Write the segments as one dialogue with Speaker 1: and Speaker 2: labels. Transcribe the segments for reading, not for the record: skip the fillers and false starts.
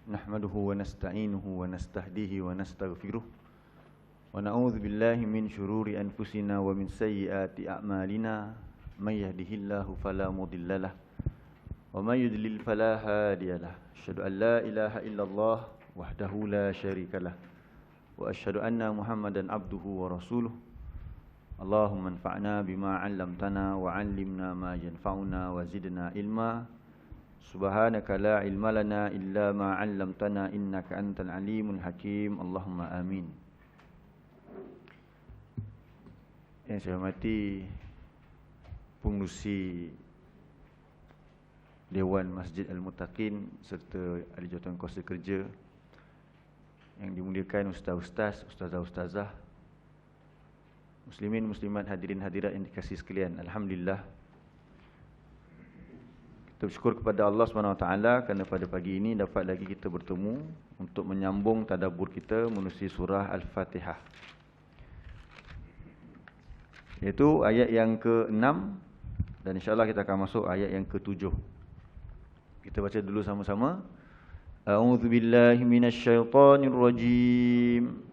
Speaker 1: nahmaduhu wa nasta'inuhu wa nastahdihi wa nastaghfiruh wa na'udzu billahi min syururi anfusina wa min sayyiati a'malina may yahdihillahu fala mudhillalah wa may yudlil fala hadiyalah. Asyhadu an la ilaha illallah wahdahu la syarikalah wa asyhadu anna Muhammadan abduhu wa rasuluh. Allahumma anfa'na bima 'allamtana wa 'allimna ma yanfa'una wa zidna ilma. Subhanaka la ilma lana illa ma 'allamtana innaka antal alimul hakim. Allahumma amin. Yang saya hormati pengurusi Dewan Masjid Al-Muttaqin serta ahli jawatan kuasa kerja yang dimuliakan ustaz-ustaz, ustazah-ustazah, muslimin muslimat, hadirin hadirat yang dikasihi sekalian. Alhamdulillah, kita bersyukur kepada Allah SWT kerana pada pagi ini dapat lagi kita bertemu untuk menyambung tadabbur kita menerusi surah Al-Fatihah, iaitu ayat yang ke-6, dan insyaAllah kita akan masuk ayat yang ke-7. Kita baca dulu sama-sama. A'udzu billahi minasyaitonir rajim.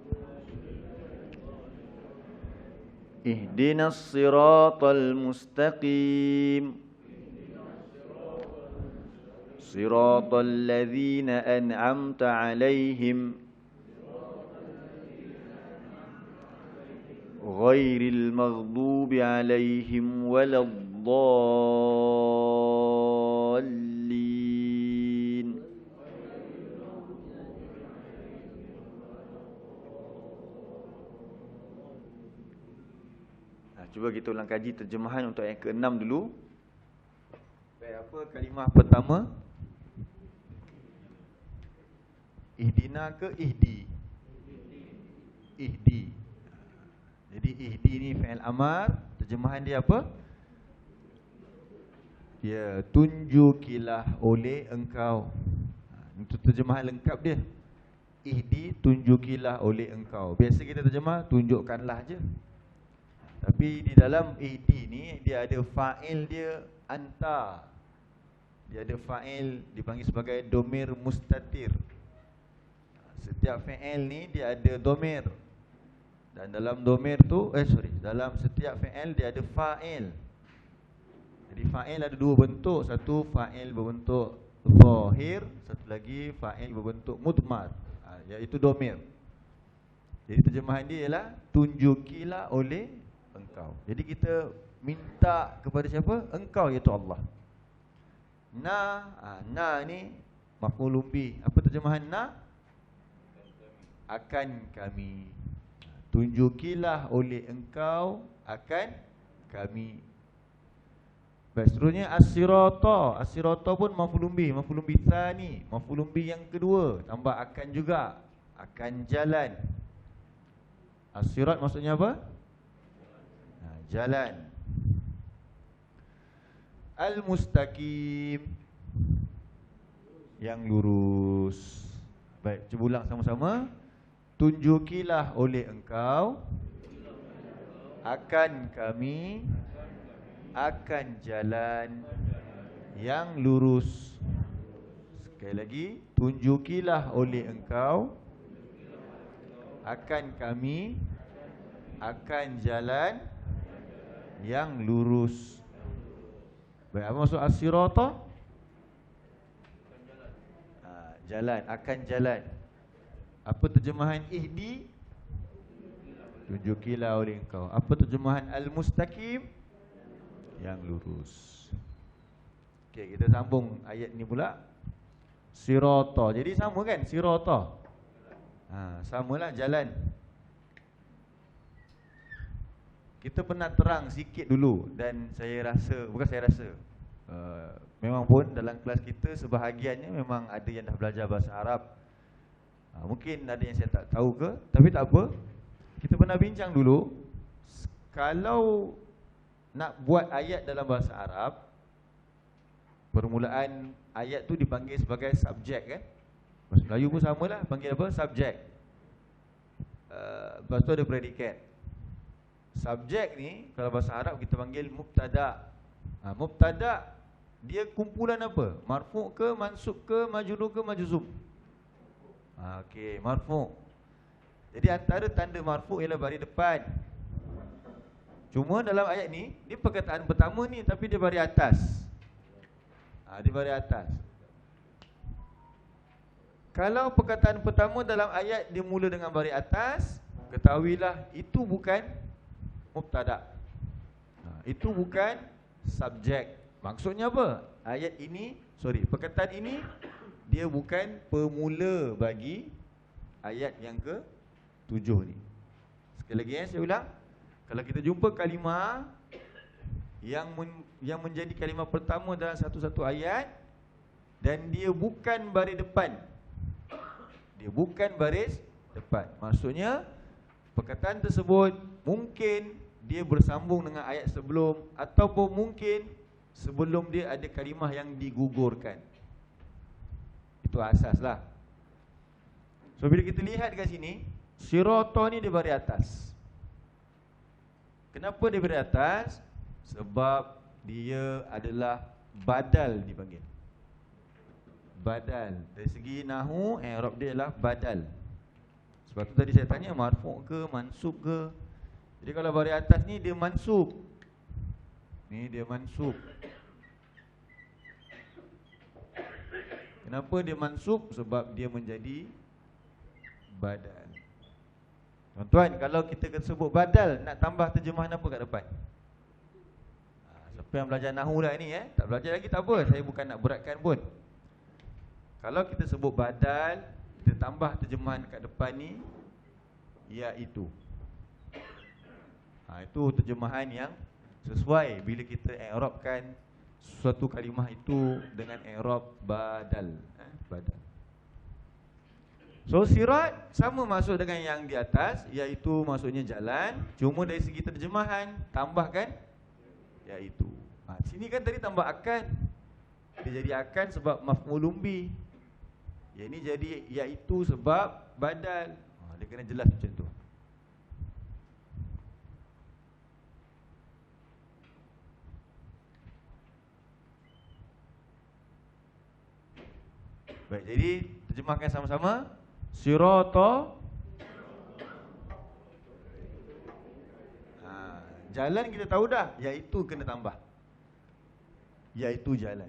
Speaker 1: Ihdinas siratal mustaqim. Siratal ladzina an'amta 'alaihim ghairil maghdubi 'alaihim waladdallin. Cuba kita ulang kaji terjemahan untuk ayat ke-6 dulu. Baik, apa kalimah pertama? Ihdina ke ihdi? Ihdi. Jadi ihdi ni fi'il amar, terjemahan dia apa? Dia tunjukilah oleh engkau. Itu terjemahan lengkap dia. Ihdi, tunjukilah oleh engkau. Biasa kita terjemah tunjukkanlah je. Tapi di dalam ihdi ni dia ada fa'il dia anta. Dia ada fa'il dipanggil sebagai domir mustatir. Setiap fi'il ni dia ada domir. Dan dalam domir tu, dalam setiap fi'il dia ada fa'il. Jadi fa'il ada dua bentuk. Satu fa'il berbentuk zahir, satu lagi fa'il berbentuk mudmar, iaitu domir. Jadi terjemahan dia ialah tunjukilah oleh engkau. Jadi kita minta kepada siapa? Engkau, iaitu Allah. Na ni maf'ulun bih. Apa terjemahan na? Akan kami. Tunjukilah oleh engkau akan kami. Baik, seterusnya as-sirata. As-sirata pun maf'ulun bih. Maf'ulun bih tsani, maf'ulun bih yang kedua, tambah akan juga. Akan jalan. As-sirat maksudnya apa? Jalan. Al-mustaqim, yang lurus. Baik, cuba ulang sama-sama. Tunjukilah oleh engkau akan kami akan jalan yang lurus. Sekali lagi, tunjukilah oleh engkau akan kami akan jalan yang lurus. Baik, apa maksud as-sirata? Jalan, akan jalan. Apa terjemahan ihdi? Tunjukilah oleh engkau. Apa terjemahan al-mustaqim? Yang lurus. Okey, kita sambung ayat ni pula. Sirata. Jadi sama kan? Sirata. Samalah jalan. Kita pernah terang sikit dulu, dan saya rasa, bukan saya rasa, memang pun dalam kelas kita sebahagiannya memang ada yang dah belajar bahasa Arab. Mungkin ada yang saya tak tahu ke, tapi tak apa. Kita pernah bincang dulu, kalau nak buat ayat dalam bahasa Arab, permulaan ayat tu dipanggil sebagai subjek kan? Bahasa Melayu pun samalah, panggil apa? Subjek. Lepas tu ada predikat. Subjek ni kalau bahasa Arab kita panggil mubtada. Mubtada dia kumpulan apa? Marfu' ke, mansub ke, majrur ke, majzum. Okey, marfu'. Jadi antara tanda marfu' ialah baris depan. Cuma dalam ayat ni, dia perkataan pertama ni tapi dia baris atas. Dia baris atas. Kalau perkataan pertama dalam ayat dia mula dengan baris atas, ketahuilah itu bukan mubtada'. Itu bukan subjek. Maksudnya apa? Perkataan ini dia bukan pemula bagi ayat yang ke-7 ni. Sekali lagi saya ulang. Kalau kita jumpa kalimah yang menjadi kalimah pertama dalam satu-satu ayat dan dia bukan baris depan. Dia bukan baris depan. Maksudnya perkataan tersebut mungkin dia bersambung dengan ayat sebelum, ataupun mungkin sebelum dia ada kalimah yang digugurkan. Itu asas lah. So bila kita lihat kat sini, sirata ni dia baris atas. Kenapa dia baris atas? Sebab dia adalah badal dipanggil. Badal. Dari segi nahwu, i'rab dia adalah badal. Sebab tu tadi saya tanya marfu' ke, mansub ke. Jadi kalau baris atas ni dia mansub. Ni dia mansub. Kenapa dia mansub? Sebab dia menjadi badal. Tuan-tuan, kalau kita sebut badal, nak tambah terjemahan apa kat depan? Siapa yang belajar nahwu dah ni tak belajar lagi tak apa, saya bukan nak beratkan pun. Kalau kita sebut badal, kita tambah terjemahan kat depan ni, iaitu. Itu terjemahan yang sesuai bila kita i'rabkan suatu kalimah itu dengan i'rab badal. Badal. So sirat sama masuk dengan yang di atas, iaitu maksudnya jalan. Cuma dari segi terjemahan tambahkan iaitu. Sini kan tadi tambah akan. Dia jadi akan sebab maf'ulun bi. Yang ini jadi iaitu sebab badal. Dia kena jelas macam tu. Baik, jadi terjemahkan sama-sama. Sirata. Jalan kita tahu dah, iaitu kena tambah. Iaitu jalan.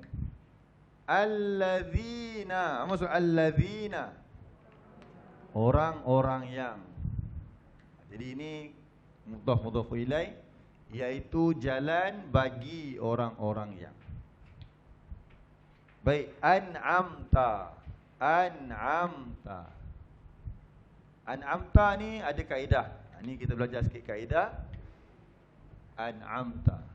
Speaker 1: Alladzina. Maksud alladzina, orang-orang yang. Jadi ini mudhaf ilaih, iaitu jalan bagi orang-orang yang. Baik, an'amta. An'amta. An'amta ni ada kaedah. Ni kita belajar sikit kaedah. An'amta.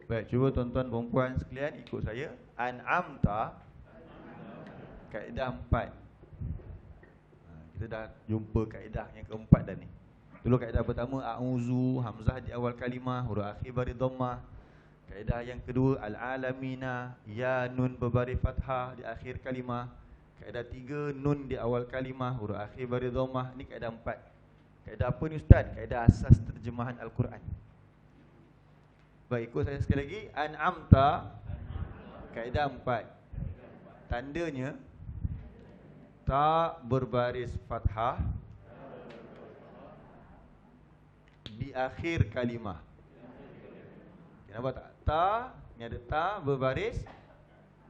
Speaker 1: Baik, cuba tuan-tuan dan puan sekalian ikut saya. An'amta, kaedah 4. Kita dah jumpa kaedah yang keempat dah ni. Dulu kaedah pertama a'udzu, hamzah di awal kalimah, huruf akhir baris dhammah. Kaedah yang kedua al-alamina, ya nun berbaris fathah di akhir kalimah. Kaedah 3 nun di awal kalimah, huruf akhir baris dhammah. Ni kaedah 4. Kaedah apa ni ustaz? Kaedah asas terjemahan Al-Quran. Baik, ikut saya sekali lagi. An'amta, kaedah 4. Tandanya ta berbaris fathah di akhir kalimah. Kenapa tak? Ta, ni ada ta berbaris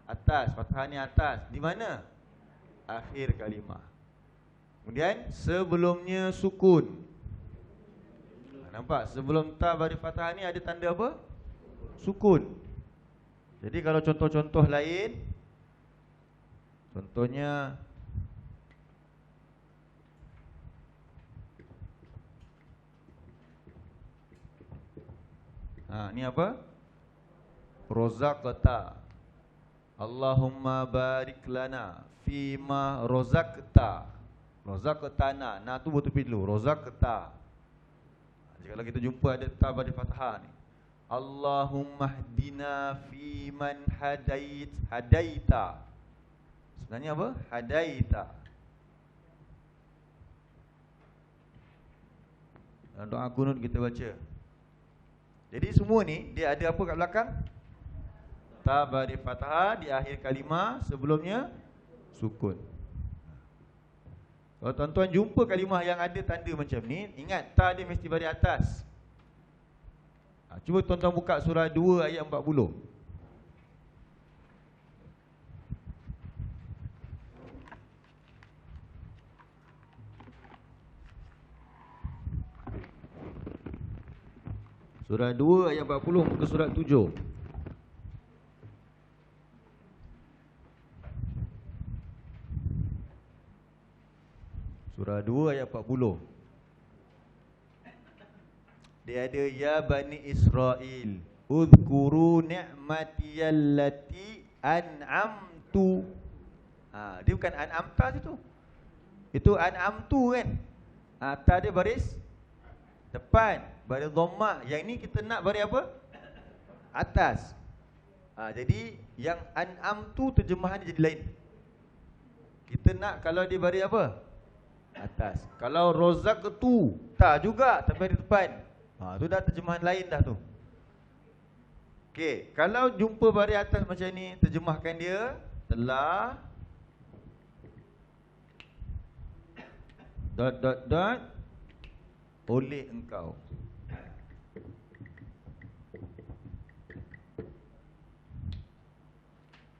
Speaker 1: atas, fathah ni atas. Di mana? Akhir kalimah. Kemudian sebelumnya sukun. Nampak? Sebelum ta baris fathah ni ada tanda apa? Sukun. Jadi kalau contoh-contoh lain, contohnya ni apa? Rozaqta. Allahumma barik lana fima rozaqta. Rozaqtana. Nah tu betul dulu. Rozaqta. Jadi kalau kita jumpa ada ta pada fathah ni. Allahumma hdina fiman hadaita. Sebenarnya apa? Hadaita. Dalam doa kunut kita baca. Jadi semua ni dia ada apa kat belakang? Ta bari fathah di akhir kalimah, sebelumnya sukun. Kalau tuan-tuan jumpa kalimah yang ada tanda macam ni, ingat ta dia mesti bari atas. Cuba tuan-tuan buka surah 2 ayat 40. Surah 2 ayat 40 muka surat 7. Surah 2 ayat 40. Dia ada ya Bani Israel udhkuru ni'matiyallati an'amtu. Dia bukan an'amta situ. Itu an'amtu kan. Ta dia baris depan, baris dhammah. Yang ni kita nak baris apa? Atas. Jadi yang an'amtu terjemahan dia jadi lain. Kita nak kalau dia baris apa? Atas. Kalau rozaqtu, ta juga tapi di depan. Tu dah terjemahan lain dah tu. Okey, kalau jumpa baris atas macam ni, terjemahkan dia telah oleh engkau.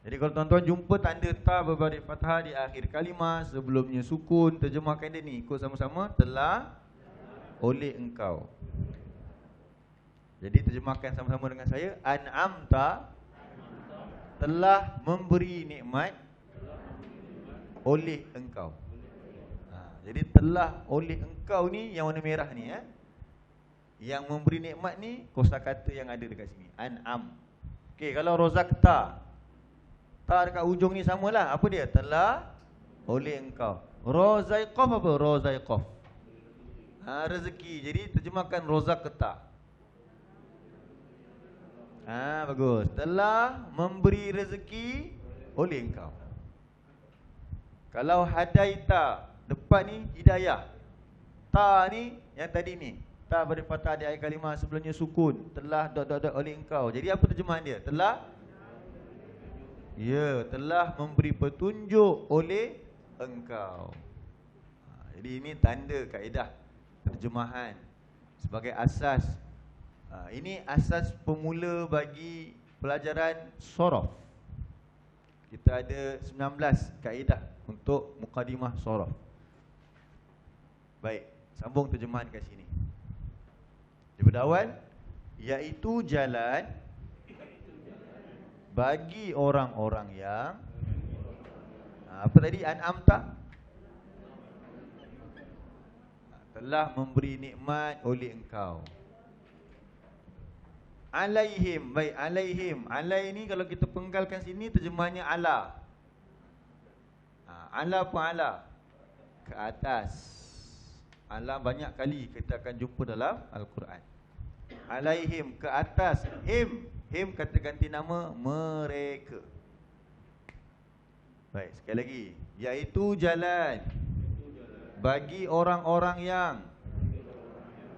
Speaker 1: Jadi kalau tuan-tuan jumpa tanda ta berbaris fathah di akhir kalimah, sebelumnya sukun, terjemahkan dia ni, ikut sama-sama, telah oleh engkau. Jadi terjemahkan sama-sama dengan saya. An'amta, telah memberi nikmat oleh engkau. Jadi telah oleh engkau ni yang warna merah ni Yang memberi nikmat ni kosakata yang ada dekat sini, an'am. Okey, kalau rozaqta, ta dekat ujung ni samalah. Apa dia? Telah oleh engkau. Rozaiqaf apa? Rozaiqaf. Rezeki. Jadi terjemahkan rozaqta. Bagus. Telah memberi rezeki oleh engkau. Kalau hadaita, depan ni hidayah. Ta ni yang tadi ni, ta beri fathah di akhir kalimah, sebelumnya sukun. Telah oleh engkau. Jadi apa terjemahan dia? Telah, ya, telah memberi petunjuk oleh engkau. Jadi ini tanda kaedah terjemahan sebagai asas. Ini asas pemula bagi pelajaran sorof. Kita ada 19 kaedah untuk mukadimah sorof. Baik, sambung terjemahan kat sini. Daripada awal, iaitu jalan bagi orang-orang yang apa tadi? An'amta, telah memberi nikmat oleh engkau. Alaihim, baik, alaihim. Alai ni kalau kita penggalkan sini terjemahannya ala. Ala pun ala, ke atas. Ala banyak kali kita akan jumpa dalam Al-Quran. Alaihim, ke atas. Him, him kata ganti nama mereka. Baik, sekali lagi. Iaitu jalan bagi orang-orang yang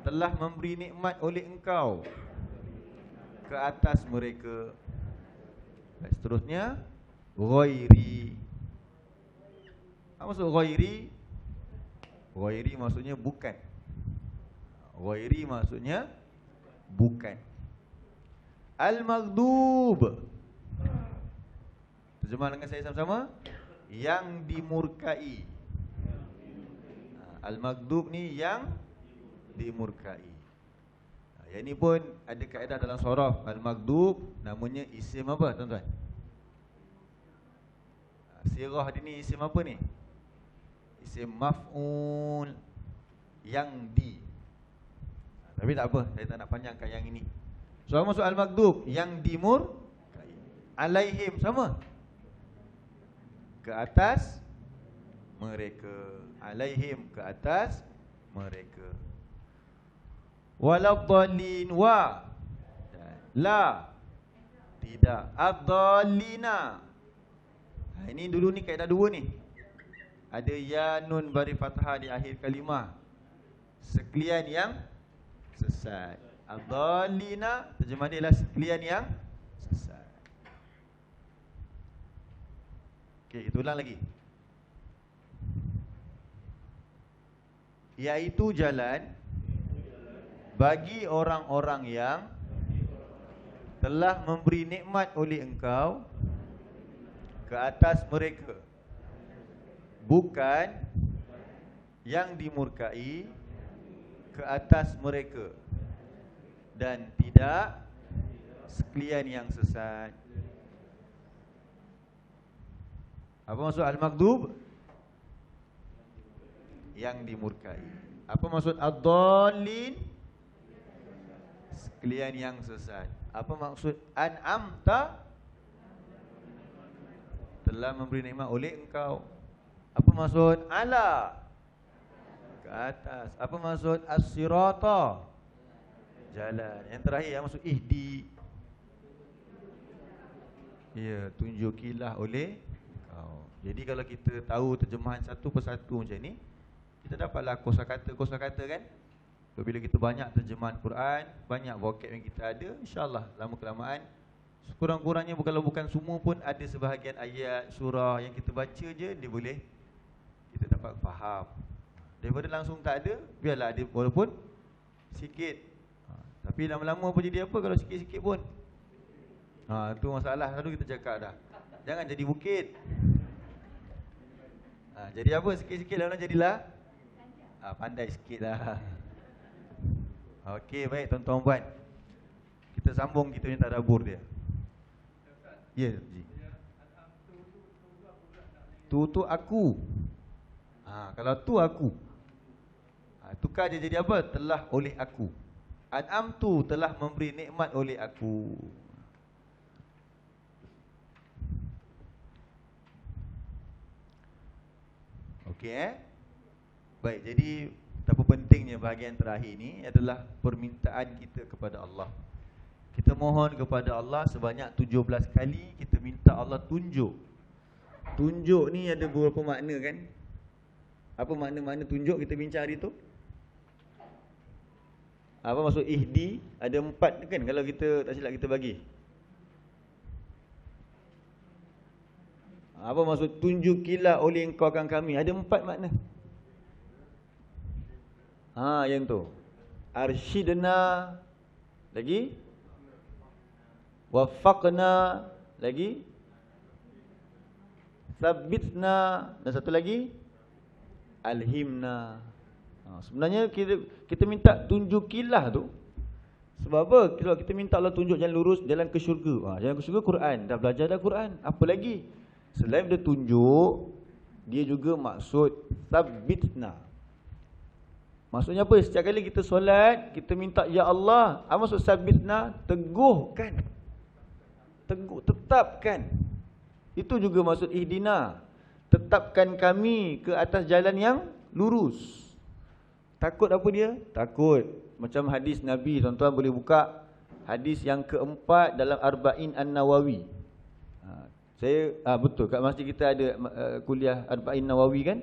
Speaker 1: telah memberi nikmat oleh engkau ke atas mereka. Baik, seterusnya ghairi. Apa maksud ghairi? Ghairi maksudnya bukan. Ghairi maksudnya bukan. Al-maghdub, terjemah dengan saya sama-sama, yang dimurkai. Al-maghdub ni yang dimurkai. Yang ni pun ada kaedah dalam sorof. Al-maghdub namanya isim apa tuan-tuan? Sirah dia ni isim apa ni? Isim maf'ul, yang di. Tapi tak apa, saya tak nak panjangkan yang ini. So masuk al-maghdub, yang dimur alaihim, sama. Ke atas mereka. Alaihim, ke atas mereka. Waladhdallin, wa la, tidak. Ad-dallina. Ini dulu ni kaedah dua ni. Ada ya nun bari fathah di akhir kalimah. Sekalian yang sesat. Ad-dallina, terjemah dia ialah sekalian yang sesat. Okey, kita ulang lagi. Iaitu jalan bagi orang-orang yang telah memberi nikmat oleh engkau ke atas mereka, bukan yang dimurkai ke atas mereka, dan tidak sekalian yang sesat. Apa maksud al-maghdub? Yang dimurkai. Apa maksud ad-dallin? Sekalian yang sesat. Apa maksud an'amta? Telah memberi nikmat oleh engkau. Apa maksud ala? Ke atas. Apa maksud as-sirata? Jalan. Yang terakhir yang maksud ihdi. Ya, tunjukilah oleh engkau. Jadi kalau kita tahu terjemahan satu persatu macam ni, kita dapatlah kosakata kan. Bila kita banyak terjemahan Quran, banyak vocab yang kita ada, insya-Allah lama kelamaan sekurang-kurangnya kalau bukan semua pun ada sebahagian ayat surah yang kita baca je dia boleh kita dapat faham. Daripada langsung tak ada, biarlah ada walaupun sikit. Tapi lama-lama apa jadi apa kalau sikit-sikit pun. Tu masalah selalu kita cakap dah. Jangan jadi bukit. Jadi apa sikit-sikit lama jadilah pandai sikit lah. Okey, baik tuan-tuan puan. Kita sambung kita punya tadabbur dia. Ya, Ji. Tu aku. Kalau tu aku. Tukar dia jadi apa? Telah oleh aku. An'amtu, telah memberi nikmat oleh aku. Okey Baik, jadi betapa pentingnya bahagian terakhir ini adalah permintaan kita kepada Allah. Kita mohon kepada Allah sebanyak 17 kali kita minta Allah tunjuk. Tunjuk ni ada beberapa makna kan? Apa makna-makna tunjuk kita bincang hari tu? Apa maksud ihdi? Ada 4 kan kalau kita tak silap kita bagi. Apa maksud tunjukilah oleh engkau akan kami? Ada 4 makna. Yang tu. Arsyidna. Lagi? Wafaqna. Lagi? Sabitna. Dan satu lagi? Alhimna. Sebenarnya kita minta tunjukilah tu. Sebab apa? Kalau kita minta Allah tunjuk jalan lurus, jalan ke syurga. Jalan ke syurga Quran. Dah belajar dah Quran. Apa lagi? Selain dia tunjuk, dia juga maksud sabitna. Maksudnya apa? Setiap kali kita solat, kita minta ya Allah. Apa maksud sabitna? Teguhkan. Teguh, tetapkan. Itu juga maksud ihdina. Tetapkan kami ke atas jalan yang lurus. Takut apa dia? Takut. Macam hadis Nabi, tuan-tuan boleh buka hadis yang keempat dalam Arba'in An-Nawawi. Saya betul kat masjid kita ada kuliah Arba'in Nawawi kan?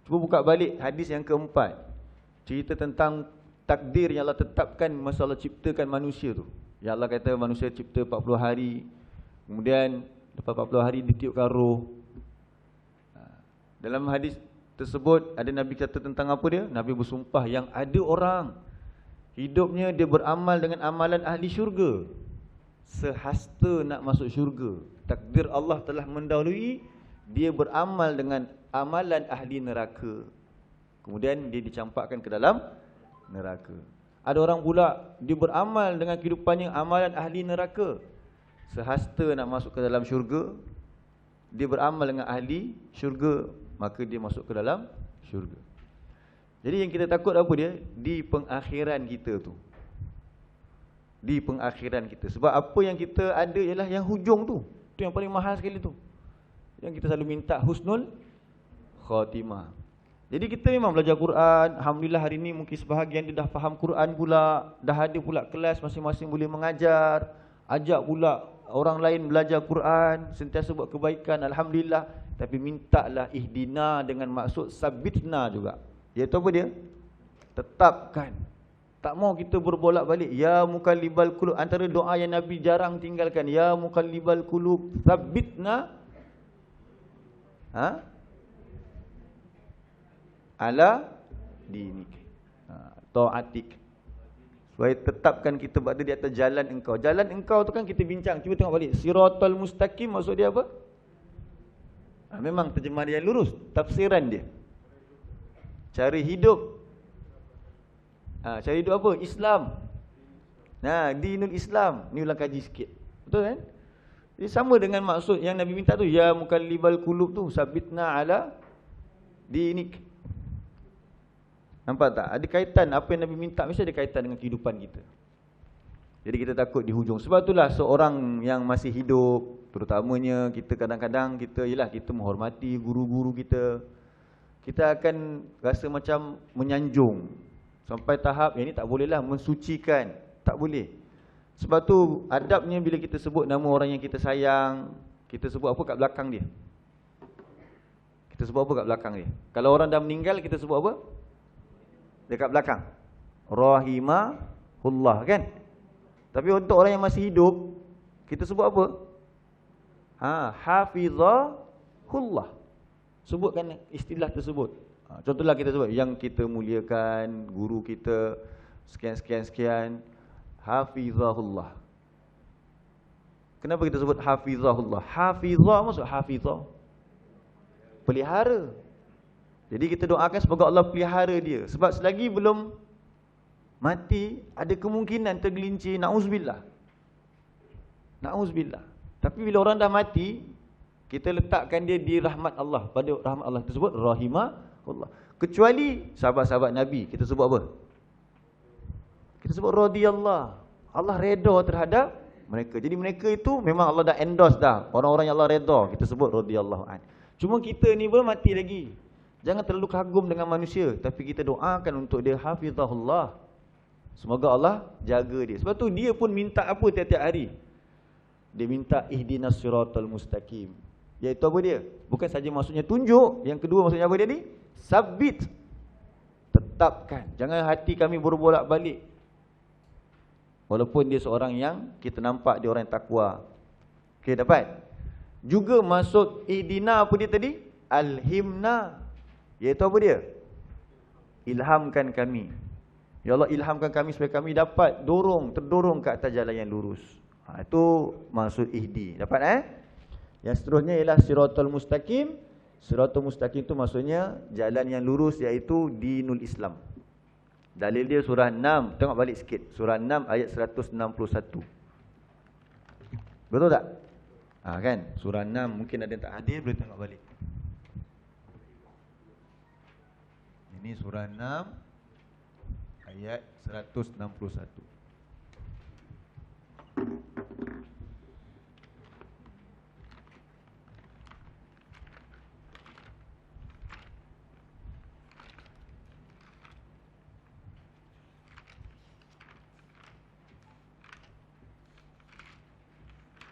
Speaker 1: Cuba buka balik hadis yang keempat. Cerita tentang takdir yang Allah tetapkan masa Allah ciptakan manusia tu. Yang Allah kata manusia cipta 40 hari. Kemudian lepas 40 hari ditiupkan roh. Dalam hadis tersebut ada Nabi kata tentang apa dia? Nabi bersumpah yang ada orang hidupnya dia beramal dengan amalan ahli syurga. Sehasta nak masuk syurga. Takdir Allah telah mendahului, dia beramal dengan amalan ahli neraka. Kemudian dia dicampakkan ke dalam neraka. Ada orang pula dia beramal dengan kehidupannya amalan ahli neraka. Sehasta nak masuk ke dalam syurga, dia beramal dengan ahli syurga, maka dia masuk ke dalam syurga. Jadi yang kita takut apa dia? Di pengakhiran kita tu. Di pengakhiran kita. Sebab apa yang kita ada ialah yang hujung tu. Tu yang paling mahal sekali tu. Yang kita selalu minta husnul khatimah. Jadi kita memang belajar Quran. Alhamdulillah hari ni mungkin sebahagian dia dah faham Quran pula. Dah ada pula kelas masing-masing boleh mengajar. Ajak pula orang lain belajar Quran. Sentiasa buat kebaikan. Alhamdulillah. Tapi mintalah ihdina dengan maksud sabitna juga. Iaitu apa dia? Tetapkan. Tak mau kita berbolak balik. Ya mukallibal qulub. Antara doa yang Nabi jarang tinggalkan. Ya mukallibal qulub sabitna ala dinik, ta'atik. Supaya tetapkan kita berada di atas jalan engkau. Jalan engkau tu kan kita bincang. Cuba tengok balik. Siratal mustaqim maksud dia apa? Memang terjemah dia lurus. Tafsiran dia. Cara hidup. Cara hidup apa? Islam. Dinul Islam. Ni ulang kaji sikit. Betul kan? Jadi sama dengan maksud yang Nabi minta tu. Ya mukallibal qulub tu. Sabitna ala dinik. Nampak tak? Ada kaitan. Apa yang Nabi minta mesti ada kaitan dengan kehidupan kita. Jadi kita takut di hujung. Sebab itulah seorang yang masih hidup, terutamanya kita kadang-kadang kita menghormati guru-guru kita. Kita akan rasa macam menyanjung. Sampai tahap yang ini tak bolehlah mensucikan. Tak boleh. Sebab tu adabnya bila kita sebut nama orang yang kita sayang, kita sebut apa kat belakang dia? Kita sebut apa kat belakang dia? Kalau orang dah meninggal, kita sebut apa? Dekat belakang. Rahimahullah kan? Tapi untuk orang yang masih hidup, kita sebut apa? Hafizahullah. Sebutkan istilah tersebut. Contohlah kita sebut yang kita muliakan, guru kita, sekian. Hafizahullah. Kenapa kita sebut hafizahullah? Hafizah maksud hafizah, pelihara. Jadi kita doakan semoga Allah pelihara dia. Sebab selagi belum mati, ada kemungkinan tergelincir. Na'uzubillah. Tapi bila orang dah mati, kita letakkan dia di rahmat Allah. Pada rahmat Allah tersebut rahimahullah. Kecuali sahabat-sahabat Nabi, kita sebut apa? Kita sebut radiyallah. Allah redha terhadap mereka. Jadi mereka itu memang Allah dah endorse dah. Orang-orang yang Allah redha, kita sebut radiyallahu an. Cuma kita ni belum mati lagi. Jangan terlalu kagum dengan manusia, tapi kita doakan untuk dia hafizahullah. Semoga Allah jaga dia. Sebab tu dia pun minta apa tiap-tiap hari? Dia minta ihdinas siratal mustaqim. Iaitu apa dia? Bukan saja maksudnya tunjuk. Yang kedua maksudnya apa dia ni? Sabit. Tetapkan. Jangan hati kami berbolak balik. Walaupun dia seorang yang kita nampak dia orang yang takwa. Okey, dapat? Juga maksud ihdina apa dia tadi? Alhimna. Iaitu apa dia? Ilhamkan kami. Ya Allah, ilhamkan kami supaya kami dapat terdorong ke atas jalan yang lurus. Itu maksud ihdi. Dapat Yang seterusnya ialah siratal mustaqim. Siratal mustaqim itu maksudnya jalan yang lurus, iaitu dinul Islam. Dalil dia surah 6. Tengok balik sikit. Surah 6 ayat 161. Betul tak? Kan? Surah 6 mungkin ada yang tak hadir, boleh tengok balik. Ini surah 6 ayat 161.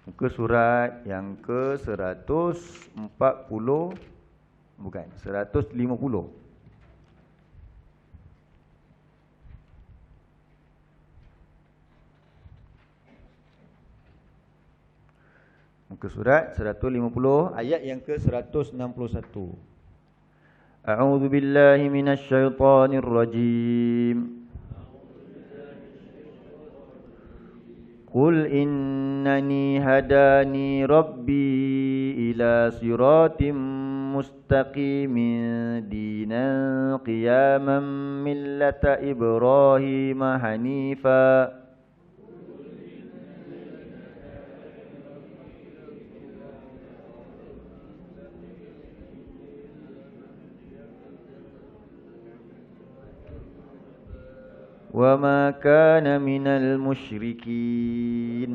Speaker 1: Muka surat yang ke 140, bukan, 150. Muka surat 150 ayat yang ke 161. A'udzu billahi minasy syaithanir rajim. Qul innani hadani rabbi ila siratim مستقيم دينا قياما ملة إبراهيم حنيفا وما كان من المشركين.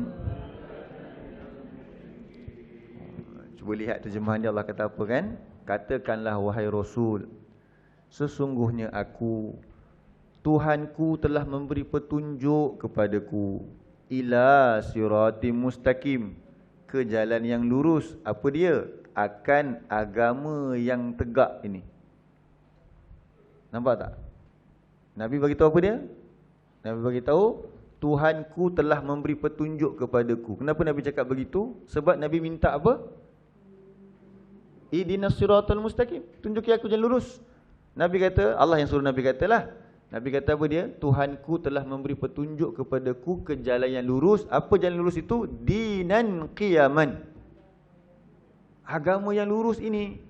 Speaker 1: Cuba lihat terjemahan dia, Allah kata apa kan? Katakanlah wahai Rasul, sesungguhnya aku, Tuhanku telah memberi petunjuk kepadaku, ila siratim mustaqim, ke jalan yang lurus. Apa dia? Akan agama yang tegak ini. Nampak tak? Nabi bagi tahu apa dia? Nabi bagi tahu Tuhanku telah memberi petunjuk kepadaku. Kenapa Nabi cakap begitu? Sebab Nabi minta apa? Ihdinas siratal mustaqim, tunjuki aku jalan lurus. Nabi kata, Allah yang suruh Nabi katalah. Nabi kata apa dia? Tuhanku telah memberi petunjuk kepadaku ke jalan yang lurus. Apa jalan lurus itu? Dinan qiyaman. Agama yang lurus ini,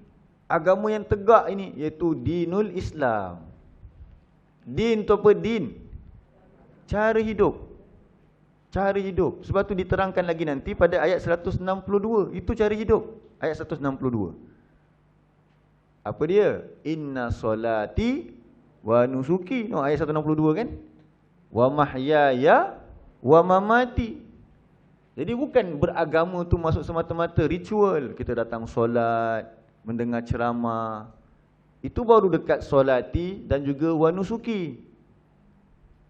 Speaker 1: agama yang tegak ini, iaitu dinul Islam. Din tu apa? Din, cara hidup. Cara hidup. Sebab tu diterangkan lagi nanti pada ayat 162. Itu cara hidup. Ayat 162. Apa dia? Inna solati wa nusuki. No, ayat 162 kan? Wa mahyaya wa mamati. Jadi bukan beragama tu masuk semata-mata ritual. Kita datang solat, mendengar ceramah. Itu baru dekat solati dan juga wa nusuki.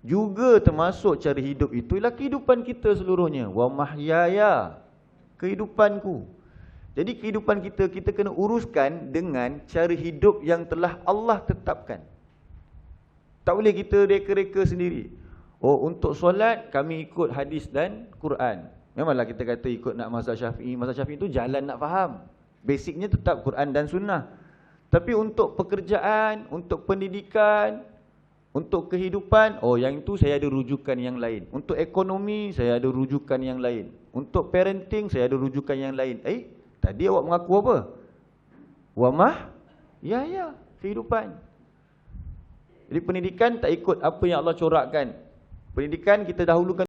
Speaker 1: Juga termasuk cara hidup itu ialah kehidupan kita seluruhnya. Wa mahyaya, kehidupanku. Jadi kehidupan kita, kita kena uruskan dengan cara hidup yang telah Allah tetapkan. Tak boleh kita reka-reka sendiri. Oh, untuk solat kami ikut hadis dan Quran. Memanglah kita kata ikut nak mazhab Syafi'i. Mazhab Syafi'i itu jalan nak faham. Basicnya tetap Quran dan Sunnah. Tapi untuk pekerjaan, untuk pendidikan, untuk kehidupan, oh yang itu saya ada rujukan yang lain. Untuk ekonomi, saya ada rujukan yang lain. Untuk parenting, saya ada rujukan yang lain. Tadi awak mengaku apa? Wamah? Ya, kehidupan. Jadi pendidikan tak ikut apa yang Allah corakkan. Pendidikan kita dahulukan